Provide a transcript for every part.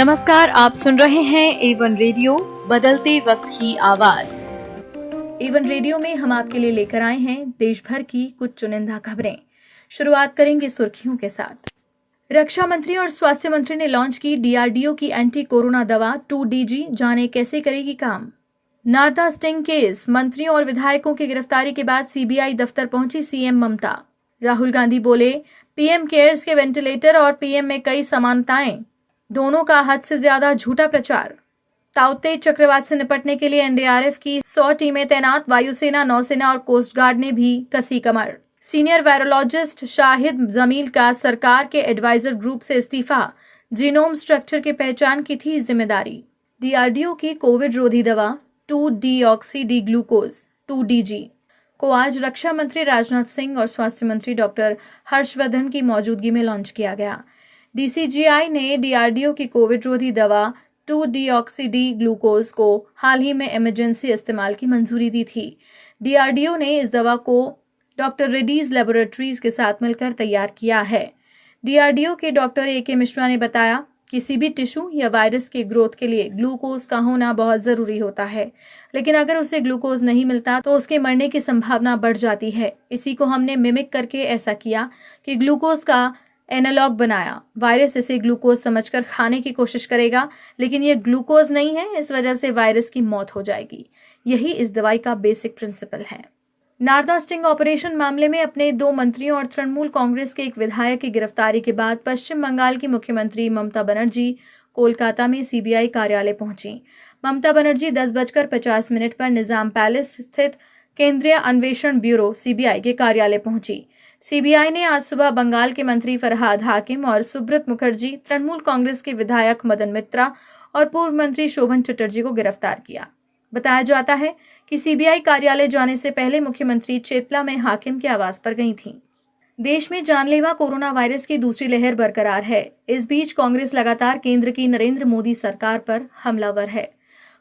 नमस्कार, आप सुन रहे हैं A1 रेडियो, बदलते वक्त की आवाज। A1 रेडियो में हम आपके लिए लेकर आए हैं देश भर की कुछ चुनिंदा खबरें। शुरुआत करेंगे सुर्खियों के साथ। रक्षा मंत्री और स्वास्थ्य मंत्री ने लॉन्च की DRDO की एंटी कोरोना दवा 2DG, जाने कैसे करेगी काम। नारदा स्टिंग केस, मंत्रियों और विधायकों की गिरफ्तारी के बाद CBI दफ्तर पहुंची CM ममता। राहुल गांधी बोले, PM केयर्स के वेंटिलेटर और PM में कई समानताएं, दोनों का हद से ज्यादा झूठा प्रचार। ताउते चक्रवात से निपटने के लिए NDRF की 100 टीमें तैनात, वायुसेना, नौसेना और कोस्ट गार्ड ने भी कसी कमर। सीनियर वायरोलॉजिस्ट शाहिद जमील का सरकार के एडवाइजर ग्रुप से इस्तीफा, जीनोम स्ट्रक्चर की पहचान की थी जिम्मेदारी। DRDO की कोविड रोधी दवा 2-डीऑक्सी ग्लूकोज 2DG को आज रक्षा मंत्री राजनाथ सिंह और स्वास्थ्य मंत्री डॉक्टर हर्षवर्धन की मौजूदगी में लॉन्च किया गया। DCGI ने DRDO की कोविड रोधी दवा 2-डीऑक्सी ग्लूकोज को हाल ही में इमरजेंसी इस्तेमाल की मंजूरी दी थी। DRDO ने इस दवा को डॉक्टर रेड्डीज लेबोरेटरीज के साथ मिलकर तैयार किया है। DRDO के डॉक्टर AK मिश्रा ने बताया, किसी भी टिश्यू या वायरस के ग्रोथ के लिए ग्लूकोज का होना बहुत जरूरी होता है, लेकिन अगर उसे ग्लूकोज नहीं मिलता तो उसके मरने की संभावना बढ़ जाती है। इसी को हमने मिमिक करके ऐसा किया कि ग्लूकोज का एनालॉग बनाया। वायरस इसे ग्लूकोज समझकर खाने की कोशिश करेगा, लेकिन ये ग्लूकोज नहीं है, इस वजह से वायरस की मौत हो जाएगी। यही इस दवाई का बेसिक प्रिंसिपल है। नारदा स्टिंग ऑपरेशन मामले में अपने 2 मंत्रियों और तृणमूल कांग्रेस के एक विधायक की गिरफ्तारी के बाद पश्चिम बंगाल की मुख्यमंत्री ममता बनर्जी कोलकाता में CBI कार्यालय पहुंची। ममता बनर्जी 10:50 पर निजाम पैलेस स्थित केंद्रीय अन्वेषण ब्यूरो CBI के कार्यालय पहुंची। CBI ने आज सुबह बंगाल के मंत्री फरहाद हाकिम और सुब्रत मुखर्जी, तृणमूल कांग्रेस के विधायक मदन मित्रा और पूर्व मंत्री शोभन चटर्जी को गिरफ्तार किया। बताया जाता है कि CBI कार्यालय जाने से पहले मुख्यमंत्री चेतला में हाकिम के आवास पर गई थीं। देश में जानलेवा कोरोना वायरस की दूसरी लहर बरकरार है। इस बीच कांग्रेस लगातार केंद्र की नरेंद्र मोदी सरकार पर हमलावर है।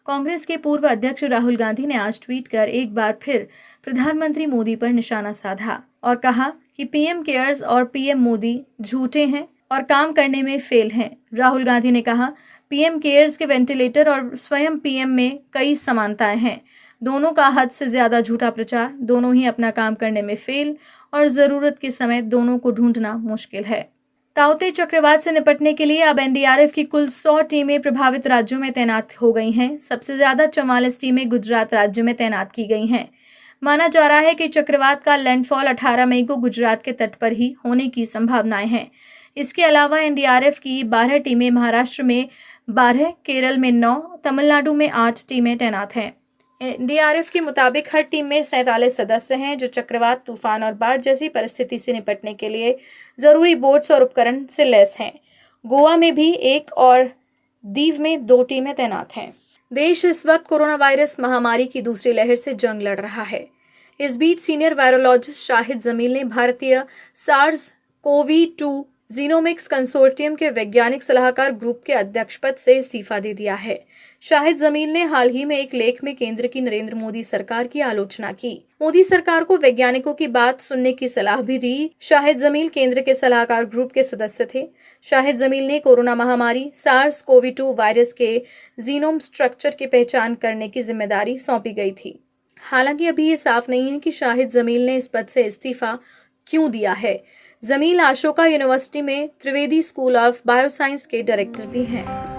कांग्रेस के पूर्व अध्यक्ष राहुल गांधी ने आज ट्वीट कर एक बार फिर प्रधानमंत्री मोदी पर निशाना साधा और कहा कि PM केयर्स और PM मोदी झूठे हैं और काम करने में फेल हैं। राहुल गांधी ने कहा, PM केयर्स के वेंटिलेटर और स्वयं PM में कई समानताएं हैं, दोनों का हद से ज्यादा झूठा प्रचार, दोनों ही अपना काम करने में फेल और जरूरत के समय दोनों को ढूंढना मुश्किल है। ताउते चक्रवात से निपटने के लिए अब NDRF की कुल 100 टीमें प्रभावित राज्यों में तैनात हो गई हैं। सबसे ज्यादा 44 टीमें गुजरात राज्य में तैनात की गई हैं। माना जा रहा है कि चक्रवात का लैंडफॉल 18 मई को गुजरात के तट पर ही होने की संभावनाएं हैं। इसके अलावा NDRF की 12 टीमें महाराष्ट्र में 12, केरल में 9, तमिलनाडु में 8 टीमें तैनात हैं। NDRF के मुताबिक हर टीम में 47 सदस्य हैं जो चक्रवात, तूफान और बाढ़ जैसी परिस्थिति से निपटने के लिए जरूरी बोट्स और उपकरण से लैस हैं। गोवा में भी 1 और दीव में 2 टीमें तैनात हैं। देश इस वक्त कोरोना वायरस महामारी की दूसरी लहर से जंग लड़ रहा है। इस बीच सीनियर वायरोलॉजिस्ट शाहिद जमील ने भारतीय SARS-CoV-2 जीनोमिक्स कंसोर्टियम के वैज्ञानिक सलाहकार ग्रुप के अध्यक्ष पद से इस्तीफा दे दिया है। शाहिद जमील ने हाल ही में एक लेख में केंद्र की नरेंद्र मोदी सरकार की आलोचना की। मोदी सरकार को वैज्ञानिकों की बात सुनने की सलाह भी दी। शाहिद जमील केंद्र के सलाहकार ग्रुप के सदस्य थे। शाहिद जमील ने कोरोना महामारी SARS-CoV-2 वायरस के जीनोम स्ट्रक्चर की पहचान करने की जिम्मेदारी सौंपी गई थी। हालांकि अभी ये साफ नहीं है कि शाहिद जमील ने इस पद से इस्तीफा क्यों दिया है। जमील अशोका यूनिवर्सिटी में त्रिवेदी स्कूल ऑफ बायोसाइंस के डायरेक्टर भी हैं।